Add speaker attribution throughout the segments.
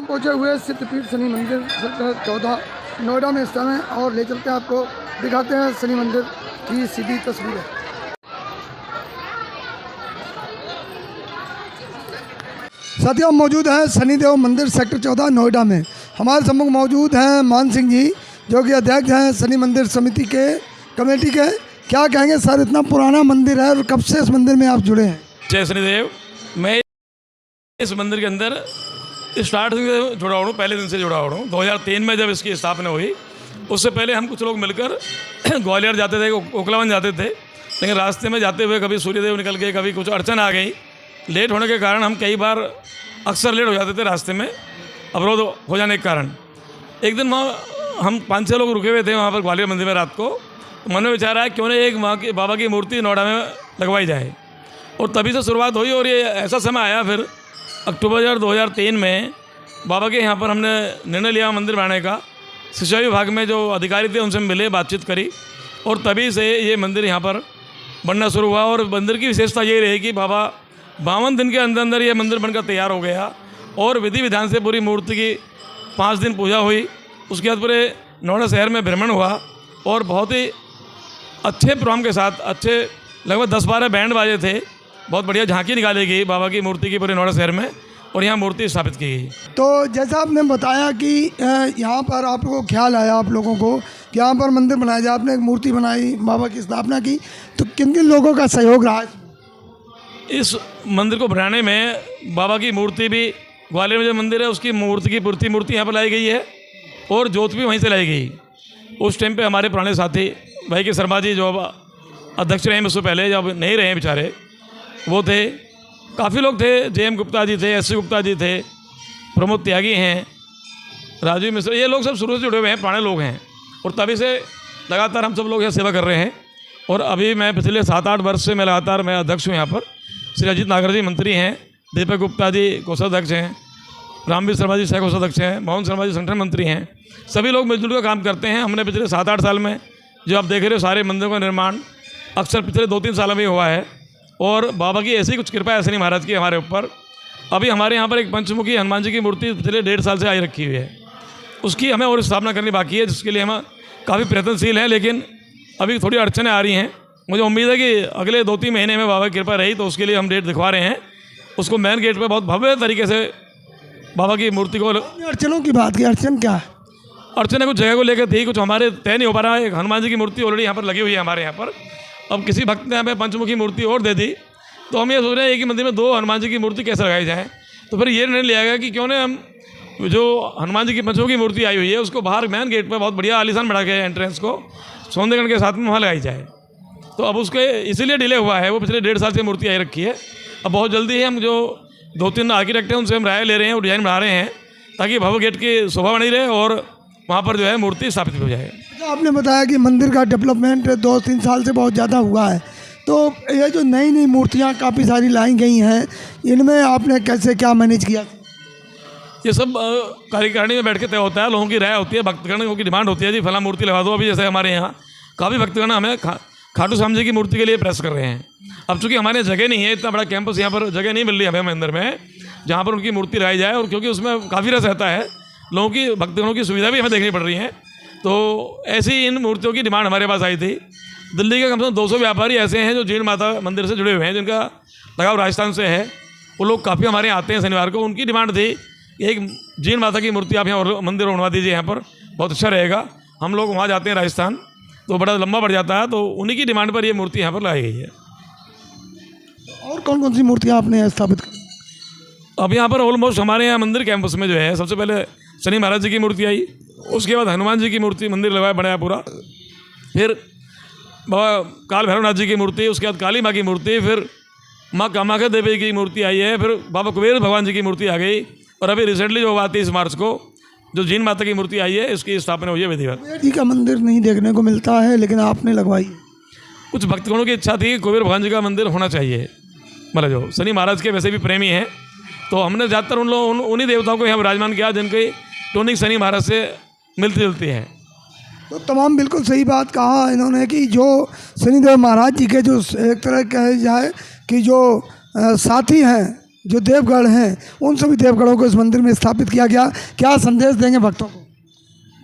Speaker 1: पहुँचे हुए सिद्धपीठ शनि मंदिर सेक्टर 14 नोएडा में इस समय, और ले चलते हैं आपको, दिखाते हैं शनि मंदिर की सीधी तस्वीरें। साथियों, हम मौजूद हैं शनिदेव मंदिर सेक्टर 14 नोएडा में। हमारे सम्मुख मौजूद हैं मान सिंह जी, जो कि अध्यक्ष हैं शनि मंदिर समिति के कमेटी के। क्या कहेंगे सर, इतना पुराना मंदिर है और कब से इस मंदिर में आप जुड़े हैं?
Speaker 2: जय शनिदेव। मैं इस मंदिर के अंदर स्टार्ट से जुड़ा हुआ हूँ, पहले दिन से जुड़ा हुआ हूँ। 2003 में जब इसकी स्थापना हुई, उससे पहले हम कुछ लोग मिलकर ग्वालियर जाते थे, ओखलावन जाते थे, लेकिन रास्ते में जाते हुए कभी सूर्यदेव निकल गए, कभी कुछ अड़चन आ गई। लेट होने के कारण हम कई बार अक्सर लेट हो जाते थे, रास्ते में अवरोध हो जाने के कारण। एक दिन वहाँ हम 5-6 लोग रुके हुए थे वहाँ पर ग्वालियर मंदिर में रात को। तो मन में विचार आया क्यों नहीं एक वहाँ की बाबा की मूर्ति नोएडा में लगवाई जाए, और तभी से शुरुआत हुई। और ये ऐसा समय आया फिर अक्टूबर 2003 में बाबा के यहाँ पर हमने निर्णय लिया मंदिर बनाने का। सिंचाई विभाग में जो अधिकारी थे उनसे मिले, बातचीत करी, और तभी से ये मंदिर यहाँ पर बनना शुरू हुआ। और मंदिर की विशेषता ये रही कि बाबा 52 दिन के अंदर अंदर ये मंदिर बनकर तैयार हो गया, और विधि विधान से पूरी मूर्ति की 5 दिन पूजा हुई। उसके बाद पूरे नोएडा शहर में भ्रमण हुआ, और बहुत ही अच्छे प्रोग्राम के साथ, अच्छे लगभग 10-12 बैंड बाजे थे, बहुत बढ़िया झांकी निकाली गई बाबा की मूर्ति की पूरे नोएडा शहर में, और यहाँ मूर्ति स्थापित की गई।
Speaker 1: तो जैसा आपने बताया कि यहाँ पर आप लोगों को ख्याल आया, आप लोगों को कि यहाँ पर मंदिर बनाया जाए, आपने एक मूर्ति बनाई, बाबा की स्थापना की, तो किन किन लोगों का सहयोग रहा?
Speaker 2: इस मंदिर को बनाने में बाबा की मूर्ति भी, ग्वालियर में जो मंदिर है उसकी मूर्ति यहाँ पर लाई गई है, और जोत भी वहीं से लाई गई। उस टाइम पे हमारे पुराने साथी भाई के शर्मा जी, जो अध्यक्ष रहे उससे पहले, जब नहीं रहे बेचारे, वो थे। काफ़ी लोग थे, JM गुप्ता जी थे, SC गुप्ता जी थे, प्रमोद त्यागी हैं, राजीव मिश्र, ये लोग सब शुरू से जुड़े हुए हैं, पुराने लोग हैं। और तभी से लगातार हम सब लोग यहाँ सेवा कर रहे हैं। और अभी मैं पिछले 7-8 वर्ष से मैं लगातार मैं अध्यक्ष हूँ यहाँ पर। श्री अजीत नागर जी मंत्री हैं, दीपक गुप्ता जी कोषाध्यक्ष हैं, रामवीर शर्मा जी सह कोषाध्यक्ष हैं, मोहन शर्मा जी संगठन मंत्री हैं। सभी लोग मिलजुल कर काम करते हैं। हमने पिछले 7-8 साल में, जो आप देख रहे हो, सारे मंदिरों का निर्माण अक्सर पिछले 2-3 सालों में हुआ है, और बाबा की ऐसी कुछ कृपा है शनि महाराज की हमारे ऊपर। अभी हमारे यहाँ पर एक पंचमुखी हनुमान जी की मूर्ति पिछले 1.5 साल से आई रखी हुई है, उसकी हमें और स्थापना करनी बाकी है, जिसके लिए हम काफ़ी प्रयत्नशील हैं, लेकिन अभी थोड़ी अड़चनें आ रही हैं। मुझे उम्मीद है कि अगले 2-3 महीने में बाबा की कृपा रही तो उसके लिए हम डेट दिखवा रहे हैं। उसको मेन गेट पे बहुत भव्य तरीके से बाबा की मूर्ति को।
Speaker 1: अड़चनों की बात की, अड़चन क्या है?
Speaker 2: अड़चनें कुछ जगह को लेकर थी, कुछ हमारे तय नहीं हो पा रहा है। एक हनुमान जी की मूर्ति ऑलरेडी यहाँ पर लगी हुई है हमारे यहाँ पर। अब किसी भक्त ने हमें पंचमुखी मूर्ति और दे दी, तो हम ये सोच रहे हैं कि मंदिर में 2 हनुमान जी की मूर्ति कैसे लगाई जाए। तो फिर ये निर्णय लिया गया कि क्यों न हम जो हनुमान जी की पंचमुखी मूर्ति आई हुई है उसको बाहर मेन गेट पर बहुत बढ़िया आलीशान बढ़ा के एंट्रेंस को सौंदर्यकरण के साथ में वहाँ लगाई जाए। तो अब उसके इसीलिए डिले हुआ है, वो पिछले 1.5 साल से मूर्ति आई रखी है। अब बहुत जल्दी ही हम जो 2-3 आर्किटेक्ट हैं उनसे हम राय ले रहे हैं और डिज़ाइन बना रहे हैं, ताकि भव्य गेट की शोभा बनी रहे और वहाँ पर जो है मूर्ति स्थापित हो जाए।
Speaker 1: आपने बताया कि मंदिर का डेवलपमेंट 2-3 साल से बहुत ज़्यादा हुआ है, तो ये जो नई मूर्तियाँ काफ़ी सारी लाई गई हैं, इनमें आपने कैसे क्या मैनेज किया?
Speaker 2: ये सब कार्यकारिणी में बैठ के तय होता है, लोगों की राय होती है, भक्तगण की डिमांड होती है, जी फला मूर्ति लगा दो। अभी जैसे हमारे यहाँ काफ़ी भक्तगण हमें खाटू श्याम जी की मूर्ति के लिए प्रेस कर रहे हैं। अब चूँकि हमारे जगह नहीं है, इतना बड़ा कैंपस यहाँ पर जगह नहीं मिल रही हमें मंदिर में जहाँ पर उनकी मूर्ति लगाई जाए, और क्योंकि उसमें काफ़ी रस रहता है, लोगों की भक्तगणों की सुविधा भी हमें देखनी पड़ रही है। तो ऐसी इन मूर्तियों की डिमांड हमारे पास आई थी। दिल्ली के कम से कम 200 व्यापारी ऐसे हैं जो जीण माता मंदिर से जुड़े हुए हैं, जिनका लगाव राजस्थान से है। वो लोग काफ़ी हमारे यहाँ आते हैं शनिवार को। उनकी डिमांड थी एक जीण माता की मूर्ति आप यहाँ मंदिर बनवा दीजिए, यहाँ पर बहुत अच्छा रहेगा। हम लोग वहाँ जाते हैं राजस्थान, तो बड़ा लंबा पड़ जाता है, तो उन्हीं की डिमांड पर ये मूर्ति यहाँ पर लाई गई है।
Speaker 1: और कौन कौन सी मूर्तियाँ आपने स्थापित की?
Speaker 2: अब यहाँ पर ऑलमोस्ट हमारे यहाँ मंदिर कैंपस में जो है, सबसे पहले शनि महाराज जी की मूर्ति आई, उसके बाद हनुमान जी की मूर्ति मंदिर लगाया बनाया पूरा, फिर बाबा काल भैरवनाथ जी की मूर्ति, उसके बाद काली माँ की मूर्ति, फिर माँ कामाख्या देवी की मूर्ति आई है, फिर बाबा कुबेर भगवान जी की मूर्ति आ गई, और अभी रिसेंटली जो हुआ 30 मार्च को जो जीण माता की मूर्ति आई है, इसकी स्थापना हुई है विधिवत।
Speaker 1: कुबेर जी का मंदिर नहीं देखने को मिलता है, लेकिन आपने लगवाई।
Speaker 2: कुछ भक्तगणों की इच्छा थी कि कुबेर भगवान जी का मंदिर होना चाहिए, मतलब जो शनि महाराज के वैसे भी प्रेमी हैं, तो हमने ज़्यादातर उन्हीं देवताओं को यहाँ विराजमान किया जिनकी टोनिक शनि महाराज से मिलती जुलती है।
Speaker 1: तो तमाम बिल्कुल सही बात कहा इन्होंने कि जो शनिदेव महाराज जी के जो एक तरह कहे जाए कि जो साथी हैं, जो देवगढ़ हैं उन सभी देवगढ़ों को इस मंदिर में स्थापित किया गया। क्या संदेश देंगे भक्तों को?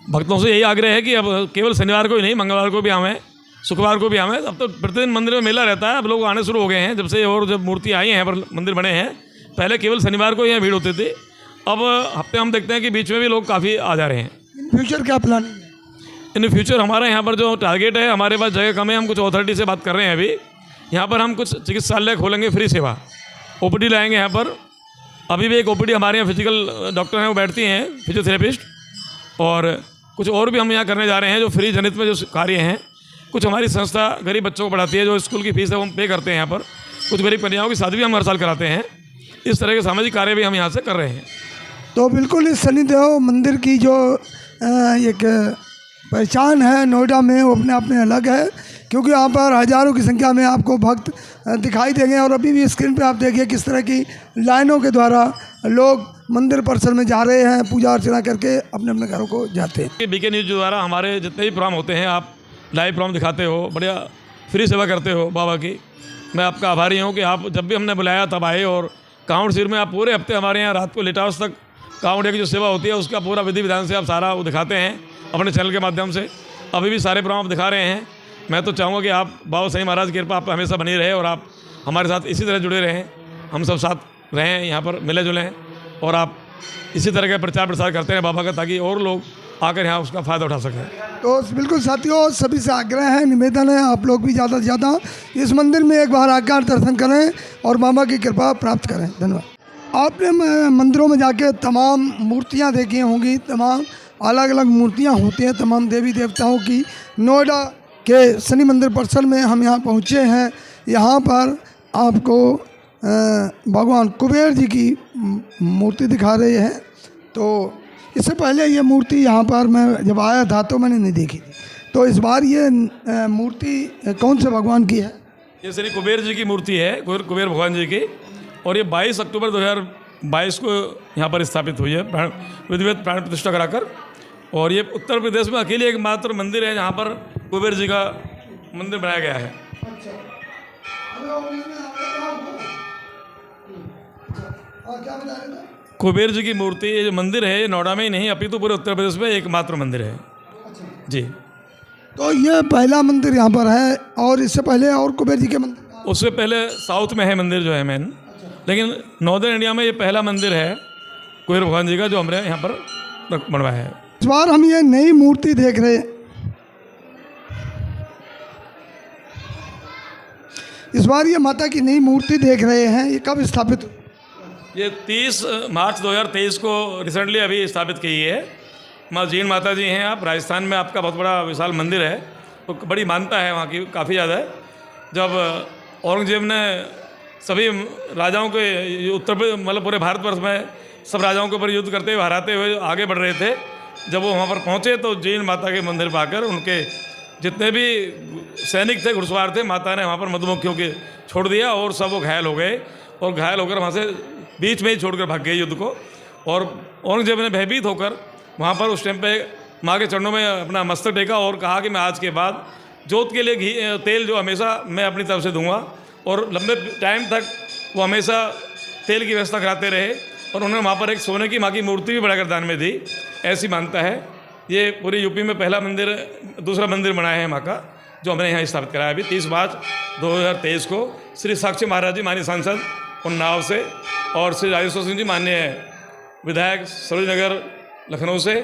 Speaker 2: भक्तों से यही आग्रह है कि अब केवल शनिवार को ही नहीं, मंगलवार को भी आवें, शुक्रवार को भी आवें। अब तो प्रतिदिन मंदिर में मेला रहता है, अब लोग आने शुरू हो गए हैं जब से, और जब मूर्ति आई हैं यहाँ पर मंदिर बने हैं। पहले केवल शनिवार को यहाँ भीड़ होती थी, अब हफ्ते हम देखते हैं कि बीच में भी लोग काफ़ी आ जा रहे हैं।
Speaker 1: इन फ्यूचर क्या प्लानिंग है?
Speaker 2: इन फ्यूचर हमारा यहाँ पर जो टारगेट है, हमारे पास जगह कम है, हम कुछ अथॉरिटी से बात कर रहे हैं अभी। यहाँ पर हम कुछ चिकित्सालय खोलेंगे, फ्री सेवा ओपीडी लाएंगे यहाँ पर। अभी भी एक ओपीडी हमारे यहाँ फिजिकल डॉक्टर हैं वो बैठती हैं, फिजियोथेरेपिस्ट, और कुछ और भी हम यहाँ करने जा रहे हैं जो फ्री जनित में जो कार्य हैं। कुछ हमारी संस्था गरीब बच्चों को पढ़ाती है, जो स्कूल की फीस है वो हम पे करते हैं यहाँ पर। कुछ गरीब कन्याओं की शादी भी हम हर साल कराते हैं। इस तरह के सामाजिक कार्य भी हम यहाँ से कर रहे हैं।
Speaker 1: तो बिल्कुल इस शनिदेव मंदिर की जो एक पहचान है नोएडा में, वो अपने आप में अलग है, क्योंकि यहाँ पर हज़ारों की संख्या में आपको भक्त दिखाई देंगे। और अभी भी स्क्रीन पे आप देखिए किस तरह की लाइनों के द्वारा लोग मंदिर परिसर में जा रहे हैं, पूजा अर्चना करके अपने अपने घरों को जाते हैं।
Speaker 2: बीके न्यूज़ द्वारा हमारे जितने भी प्रोग्राम होते हैं, आप लाइव प्रोग्राम दिखाते हो, बढ़िया फ्री सेवा करते हो बाबा की। मैं आपका आभारी हूँ कि आप जब भी हमने बुलाया तब आए, और कांवड़ सिर में आप पूरे हफ्ते हमारे यहाँ रात को लेट आवर्स तक कांवड़ की जो सेवा होती है उसका पूरा विधि विधान से आप सारा वो दिखाते हैं अपने चैनल के माध्यम से। अभी भी सारे प्रोग्राम आप दिखा रहे हैं। मैं तो चाहूँगा कि आप बाबा सही महाराज की कृपा आप हमेशा बनी रहे, और आप हमारे साथ इसी तरह जुड़े रहें, हम सब साथ रहें, यहाँ पर मिले जुले हैं, और आप इसी तरह का प्रचार प्रसार करते हैं बाबा का, ताकि और लोग आकर यहाँ उसका फ़ायदा उठा सकें।
Speaker 1: तो बिल्कुल साथियों, सभी से आग्रह है, निवेदन है, आप लोग भी ज़्यादा से ज़्यादा इस मंदिर में एक बार आकर दर्शन करें और बाबा की कृपा प्राप्त करें। धन्यवाद। आपने मंदिरों में जाके तमाम मूर्तियाँ देखी होंगी, तमाम अलग अलग मूर्तियाँ होती हैं तमाम देवी देवताओं की। नोएडा के शनि मंदिर परिसर में हम यहाँ पहुँचे हैं। यहाँ पर आपको भगवान कुबेर जी की मूर्ति दिखा रहे हैं। तो इससे पहले ये मूर्ति यहाँ पर मैं जब आया था तो मैंने नहीं देखी थी। तो इस बार ये मूर्ति कौन से भगवान की है?
Speaker 2: ये श्री कुबेर जी की मूर्ति है, कुबेर भगवान जी की, और ये 22 अक्टूबर 2022 को यहाँ पर स्थापित हुई है विधिवत प्राण प्रतिष्ठा कराकर। और ये उत्तर प्रदेश में अकेले एकमात्र मंदिर है जहाँ पर कुबेर जी का मंदिर बनाया गया है। कुबेर जी की मूर्ति, ये जो मंदिर है ये नोएडा में ही नहीं अपितु पूरे उत्तर प्रदेश में एकमात्र मंदिर है जी।
Speaker 1: तो ये पहला मंदिर यहाँ पर है, और इससे पहले और कुबेर जी के मंदिर?
Speaker 2: उससे पहले साउथ में है मंदिर जो है मेन, लेकिन नॉर्दर्न इंडिया में ये पहला मंदिर है कुबेर भगवान जी का जो हमने यहाँ पर बनवाया है।
Speaker 1: इस बार हम ये नई मूर्ति देख रहे हैं। इस बार ये माता की नई मूर्ति देख रहे हैं, ये कब स्थापित हुई?
Speaker 2: ये 30 मार्च 2023 को रिसेंटली अभी स्थापित की है। माँ जीन माता जी हैं, आप राजस्थान में आपका बहुत बड़ा विशाल मंदिर है, तो बड़ी मान्यता है वहाँ की, काफ़ी ज़्यादा है। जब औरंगजेब ने सभी राजाओं के उत्तर प्रदेश मतलब पूरे भारतवर्ष में सब राजाओं के ऊपर युद्ध करते हुए हराते हुए आगे बढ़ रहे थे, जब वो वहाँ पर पहुँचे तो जीन माता के मंदिर पर आकर उनके जितने भी सैनिक थे, घुड़सवार थे, माता ने वहाँ पर मधुमक्खियों के छोड़ दिया और सब वो घायल हो गए, और घायल होकर वहाँ से बीच में ही छोड़कर भाग गए युद्ध को। और औरंगजेब ने भयभीत होकर वहाँ पर उस टाइम पे माँ के चरणों में अपना मस्तक टेका और कहा कि मैं आज के बाद जोत के लिए घी तेल जो हमेशा मैं अपनी तरफ से दूंगा, और लंबे टाइम तक वो हमेशा तेल की व्यवस्था कराते रहे। और उन्होंने वहाँ पर एक सोने की माँ की मूर्ति भी बनाकर दान में दी, ऐसी मानता है। ये पूरी यूपी में पहला मंदिर, दूसरा मंदिर बनाया है माँ का, जो हमने यहाँ स्थापित कराया अभी 30 मार्च 2023 को। श्री साक्षी महाराज जी माननीय सांसद उन्नाव से, और श्री राजेश्वर सिंह जी माननीय विधायक सरोजनगर लखनऊ से,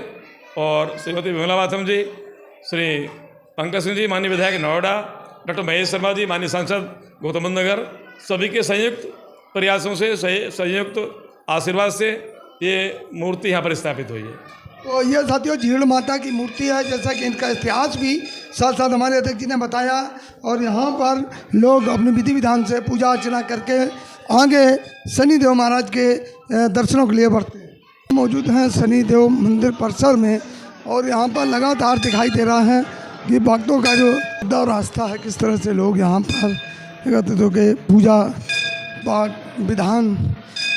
Speaker 2: और श्रीमती विमला बाथम जी, श्री पंकज सिंह जी माननीय विधायक नोएडा, डॉक्टर महेश शर्मा जी माननीय सांसद गौतम बुद्ध नगर, सभी के संयुक्त प्रयासों से, संयुक्त आशीर्वाद से ये मूर्ति यहाँ पर स्थापित हुई है।
Speaker 1: तो ये साथियों झील माता की मूर्ति है, जैसा कि इनका इतिहास भी साथ साथ हमारे अध्यक्ष जी ने बताया। और यहाँ पर लोग अपने विधि विधान से पूजा अर्चना करके आगे शनिदेव महाराज के दर्शनों के लिए बढ़ते हैं। मौजूद हैं शनिदेव मंदिर परिसर में, और यहाँ पर लगातार दिखाई दे रहा है कि भक्तों का जो श्रद्धा और आस्था है, किस तरह से लोग यहाँ पर एकत्रित होकर पूजा पाठ विधान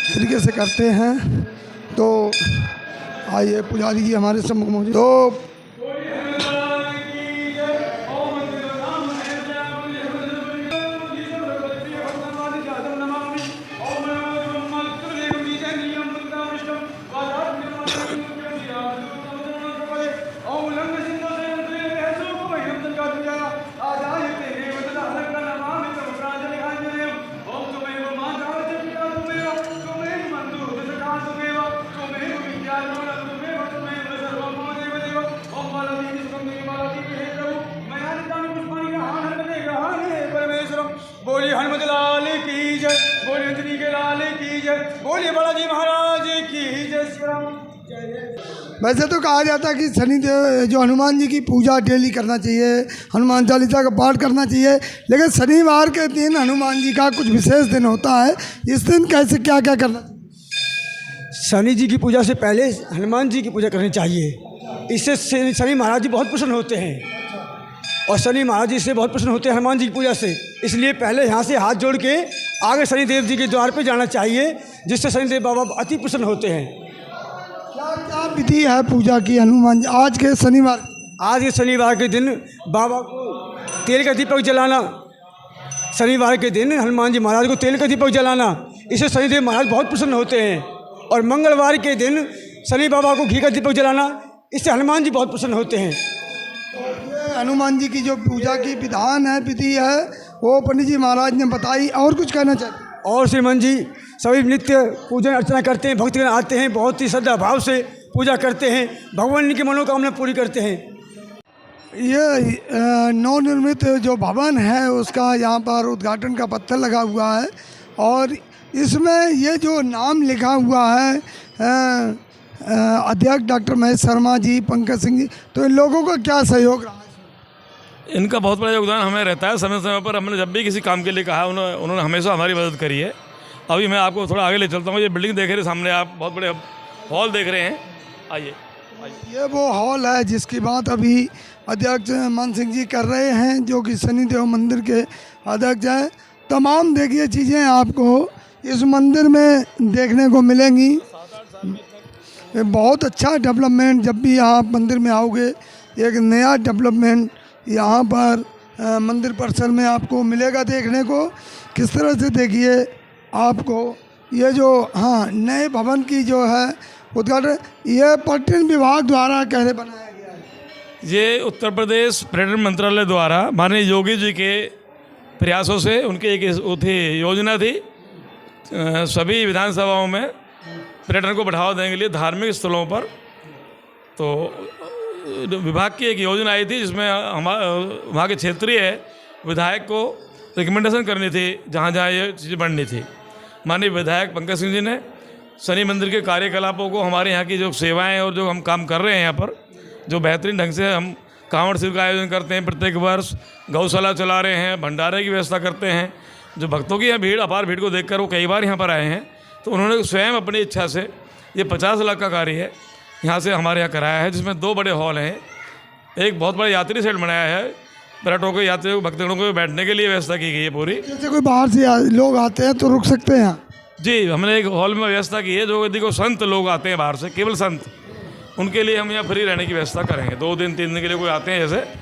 Speaker 1: तरीके से करते हैं। तो आइए पुजारी जी हमारे सम्मुख मौजूद। तो
Speaker 3: श्री बालाजी महाराज की जय श्री राम।
Speaker 1: वैसे तो कहा जाता है कि शनिदेव जो हनुमान जी की पूजा डेली करना चाहिए, हनुमान चालीसा का पाठ करना चाहिए, लेकिन शनिवार के दिन हनुमान जी का कुछ विशेष दिन होता है। इस दिन कैसे क्या क्या करना चाहिए?
Speaker 3: शनि जी की पूजा से पहले हनुमान जी की पूजा करनी चाहिए। इससे शनि महाराज जी बहुत प्रसन्न होते हैं और शनि महाराज जी से बहुत प्रसन्न होते हैं हनुमान जी की पूजा से। इसलिए पहले यहाँ से हाथ जोड़ के आगे शनिदेव जी के द्वार पे जाना चाहिए, जिससे शनिदेव बाबा अति प्रसन्न होते हैं।
Speaker 1: क्या क्या विधि है पूजा की हनुमान जी आज के शनिवार?
Speaker 3: आज के शनिवार के दिन बाबा को तेल का दीपक जलाना, शनिवार के दिन हनुमान जी महाराज को तेल का दीपक जलाना, इससे शनिदेव महाराज बहुत प्रसन्न होते हैं। और मंगलवार के दिन शनि बाबा को घी का दीपक जलाना, इससे हनुमान जी बहुत प्रसन्न होते हैं।
Speaker 1: ये हनुमान जी की जो पूजा की विधान है, विधि है, वो पंडित जी महाराज ने बताई। और कुछ कहना चाहते हैं?
Speaker 3: और श्रीमान जी सभी नित्य पूजन अर्चना करते हैं, भक्तगण आते हैं, बहुत ही श्रद्धा भाव से पूजा करते हैं, भगवान की मनोकामना पूरी करते हैं।
Speaker 1: ये नवनिर्मित जो भवन है उसका यहाँ पर उद्घाटन का पत्थर लगा हुआ है और इसमें ये जो नाम लिखा हुआ है अध्यक्ष डॉक्टर महेश शर्मा जी, पंकज सिंह जी, तो इन लोगों का क्या सहयोग रहा है?
Speaker 2: इनका बहुत बड़ा योगदान हमें रहता है। समय समय पर हमने जब भी किसी काम के लिए कहा उन्होंने हमेशा हमारी मदद करी है। अभी मैं आपको थोड़ा आगे ले चलता हूँ। ये बिल्डिंग देख रहे हैं सामने, आप बहुत बड़े हॉल देख रहे हैं। आइए।
Speaker 1: ये वो हॉल है जिसकी बात अभी अध्यक्ष मान सिंह जी कर रहे हैं, जो कि शनिदेव मंदिर के अध्यक्ष हैं। तमाम देखिए चीज़ें आपको इस मंदिर में देखने को मिलेंगी। बहुत अच्छा डेवलपमेंट, जब भी आप मंदिर में आओगे एक नया डेवलपमेंट यहाँ पर मंदिर परिसर में आपको मिलेगा देखने को। किस तरह से देखिए आपको ये जो नए भवन की जो है उद्घाटन, ये पर्यटन विभाग द्वारा कैसे बनाया गया है?
Speaker 2: ये उत्तर प्रदेश पर्यटन मंत्रालय द्वारा माननीय योगी जी के प्रयासों से उनकी एक योजना थी सभी विधानसभाओं में पर्यटन को बढ़ावा देने के लिए धार्मिक स्थलों पर। तो विभाग की एक योजना आई थी जिसमें वहाँ के क्षेत्रीय विधायक को रिकमेंडेशन करनी थी जहाँ जहाँ ये चीज़ें बढ़नी थी। माननीय विधायक पंकज सिंह जी ने शनि मंदिर के कार्यकलापों को, हमारे यहाँ की जो सेवाएं और जो हम काम कर रहे हैं यहाँ पर, जो बेहतरीन ढंग से हम कांवड़ शिविर का आयोजन करते हैं प्रत्येक वर्ष, गौशाला चला रहे हैं, भंडारे की व्यवस्था करते हैं। जो भक्तों की यहाँ भीड़, अपार भीड़ को देखकर वो कई बार यहाँ पर आए हैं, तो उन्होंने स्वयं अपनी इच्छा से ये 50 लाख का कार्य है यहाँ से हमारे यहाँ कराया है, जिसमें 2 बड़े हॉल हैं। एक बहुत बड़ा यात्री सेट बनाया है, पर्यटकों को, यात्रियों को, भक्तगणों को बैठने के लिए व्यवस्था की गई है पूरी।
Speaker 1: जैसे कोई बाहर से लोग आते हैं तो रुक सकते हैं यहाँ?
Speaker 2: जी, हमने एक हॉल में व्यवस्था की है। जो यदि को संत लोग आते हैं बाहर से, केवल संत, उनके लिए हम यहाँ फ्री रहने की व्यवस्था करेंगे। 2 दिन 3 दिन के लिए कोई आते हैं जैसे।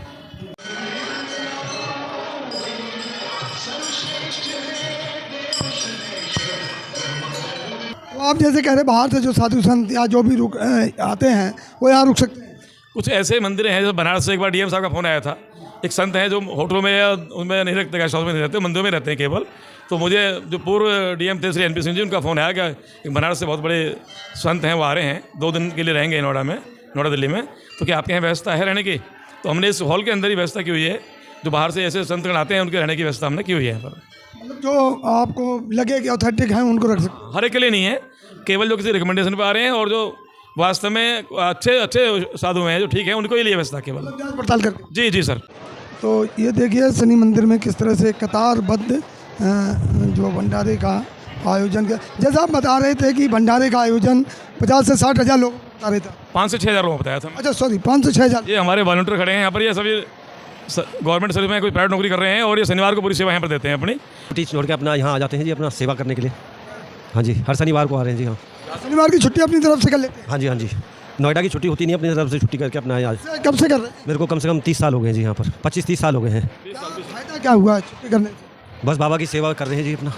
Speaker 1: तो आप जैसे कह रहे बाहर से जो साधु संत या जो भी आते हैं वो यहाँ रुक सकते हैं?
Speaker 2: कुछ ऐसे मंदिर हैं, जैसे बनारस से एक बार डीएम साहब का फ़ोन आया था। एक संत हैं जो होटलों में या उनमें नहीं रहते, गेस्ट हाउस में नहीं रहते, मंदिरों में रहते हैं केवल। तो मुझे जो पूर्व डीएम थे श्री एनपी सिंह जी, उनका फ़ोन आया कि एक बनारस से बहुत बड़े संत हैं, वो आ रहे हैं, 2 दिन के लिए रहेंगे नोएडा दिल्ली में, तो क्या आपके यहाँ व्यवस्था है रहने की? तो हमने इस हॉल के अंदर ही व्यवस्था की हुई है। जो बाहर से ऐसे संतगण आते हैं उनके रहने की व्यवस्था हमने की हुई है यहाँ पर।
Speaker 1: मतलब जो आपको लगे कि ऑथेंटिक हैं उनको रख सकते?
Speaker 2: हर एक के लिए नहीं है, केवल जो किसी रिकमेंडेशन पर आ रहे हैं और जो वास्तव में अच्छे साधु हैं, जो ठीक है, उनको ही लिए व्यवस्था केवल।
Speaker 1: जांच पड़ताल करके?
Speaker 2: जी सर।
Speaker 1: तो ये देखिए शनि मंदिर में किस तरह से कतारबद्ध जो भंडारे का आयोजन किया। जैसा आप बता रहे थे कि भंडारे का आयोजन 50 से 60 हज़ार लोग बता रहे थे।
Speaker 2: 5 से 6 हज़ार लोगों को बताया था।
Speaker 1: अच्छा सॉरी, 5 से 6 हज़ार।
Speaker 2: ये हमारे वॉलंटियर खड़े हैं यहाँ पर, ये सभी गवर्नमेंट सर्विस में कोई प्राइवेट नौकरी कर रहे हैं और ये शनिवार को पूरी सेवा यहाँ पर देते हैं अपनी।
Speaker 4: छुट्टी छोड़ के अपना यहाँ आ जाते हैं जी, अपना सेवा करने के लिए। हाँ जी, हर शनिवार को आ रहे हैं जी। हाँ,
Speaker 1: शनिवार की छुट्टी अपनी तरफ से कर लेते हैं?
Speaker 4: हाँ जी, हाँ जी। नोएडा की छुट्टी होती नहीं, अपनी तरफ से छुट्टी करके अपना यहाँ।
Speaker 1: कब से कर रहे हैं?
Speaker 4: मेरे को कम से कम 30 साल हो गए हैं जी यहाँ पर, 25-30 साल हो गए हैं।
Speaker 1: फायदा क्या हुआ छुट्टी करने से?
Speaker 4: बस बाबा की सेवा कर रहे हैं जी अपना।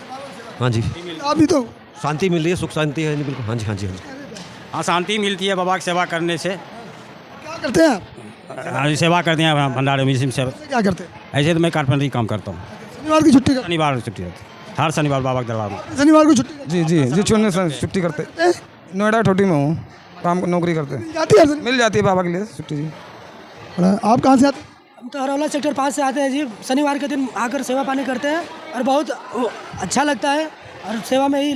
Speaker 4: हाँ जी,
Speaker 1: अभी तो
Speaker 4: शांति मिल रही है, सुख शांति है बिल्कुल। हाँ जी, हाँ जी, हाँ जी।
Speaker 5: हाँ, शांति मिलती है बाबा की सेवा करने से।
Speaker 1: क्या करते हैं आप?
Speaker 5: हाँ, सेवा करते हैं भंडारे में।
Speaker 1: क्या करते हैं?
Speaker 5: ऐसे तो मैं कारपेंटरी काम करता हूँ।
Speaker 1: शनिवार की छुट्टी?
Speaker 5: शनिवार की छुट्टी रहती है, हर शनिवार बाबा के दरबार में।
Speaker 1: शनिवार को छुट्टी?
Speaker 6: जी जी जी, छुट्टी करते। नोएडा ठोटी में हूँ, काम नौकरी करते हैं।
Speaker 1: जाती है?
Speaker 6: मिल जाती है बाबा के लिए छुट्टी जी।
Speaker 1: आप कहाँ से आते हैं?
Speaker 7: हम तो हरौला सेक्टर 5 से आते हैं जी। शनिवार के दिन आकर सेवा पानी करते हैं और बहुत अच्छा लगता है और सेवा में ही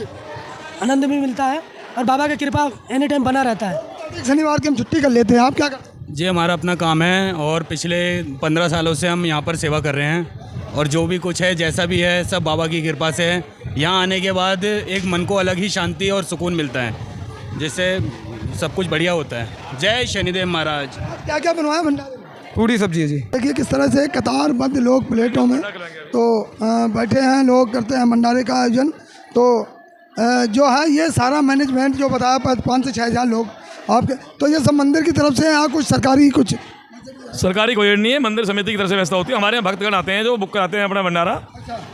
Speaker 7: आनंद भी मिलता है और बाबा का कृपा एनी टाइम बना रहता है।
Speaker 1: शनिवार की हम छुट्टी कर लेते हैं, आप क्या करते हैं?
Speaker 8: जी हमारा अपना काम है और पिछले 15 सालों से हम यहाँ पर सेवा कर रहे हैं और जो भी कुछ है जैसा भी है सब बाबा की कृपा से है। यहाँ आने के बाद एक मन को अलग ही शांति और सुकून मिलता है जिससे सब कुछ बढ़िया होता है। जय शनिदेव महाराज।
Speaker 1: क्या क्या बनवाया भंडारे में?
Speaker 6: पूरी सब्जी है जी।
Speaker 1: देखिए किस तरह से कतारबद्ध लोग प्लेटों में तो बैठे हैं, लोग करते हैं भंडारे का आयोजन। तो जो है ये सारा मैनेजमेंट जो बताया 5 से 6 हज़ार लोग आपके, तो ये सब मंदिर की तरफ से यहाँ कुछ सरकारी
Speaker 2: कोई एड नहीं है, मंदिर समिति की तरफ से व्यवस्था होती है। हमारे यहाँ भक्तगण आते हैं जो बुक कराते हैं अपना भंडारा,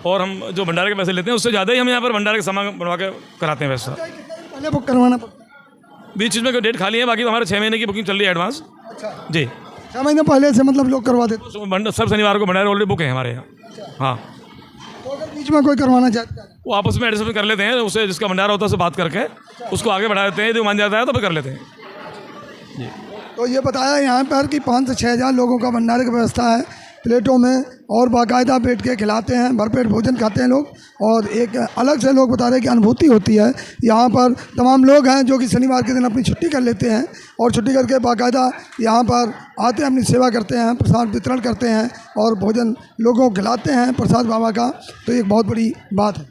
Speaker 2: और हम जो भंडारे के पैसे लेते हैं उससे ज़्यादा ही हम यहाँ पर भंडारे का सामान बनवा के कराते हैं व्यवस्था।
Speaker 1: पहले बुक करवाना पड़ता है?
Speaker 2: बीच में कोई डेट खाली है, बाकी तो हमारे 6 महीने की बुकिंग चल रही है एडवांस। जी
Speaker 1: 6 महीने पहले से मतलब लोग करवा देते हैं।
Speaker 2: सब शनिवार को भंडारे ऑलरेडी बुक है हमारे यहाँ। हाँ,
Speaker 1: तो अगर बीच में कोई करवाना चाहता है
Speaker 2: वो आपस में एडजस्टमेंट कर लेते हैं, उससे जिसका भंडारा होता है उससे बात करके उसको आगे बढ़ा देते हैं, यदि मान जाता है तो फिर कर लेते हैं।
Speaker 1: तो ये बताया यहाँ पर कि 5 से 6 हज़ार लोगों का भंडारे की व्यवस्था है प्लेटों में, और बाकायदा बैठ के खिलाते हैं, भरपेट भोजन खाते हैं लोग। और एक अलग से लोग बता रहे हैं कि अनुभूति होती है। यहाँ पर तमाम लोग हैं जो कि शनिवार के दिन अपनी छुट्टी कर लेते हैं और छुट्टी करके बाकायदा यहाँ पर आते हैं, अपनी सेवा करते हैं, प्रसाद वितरण करते हैं और भोजन लोगों को खिलाते हैं प्रसाद बाबा का। तो ये एक बहुत बड़ी बात है।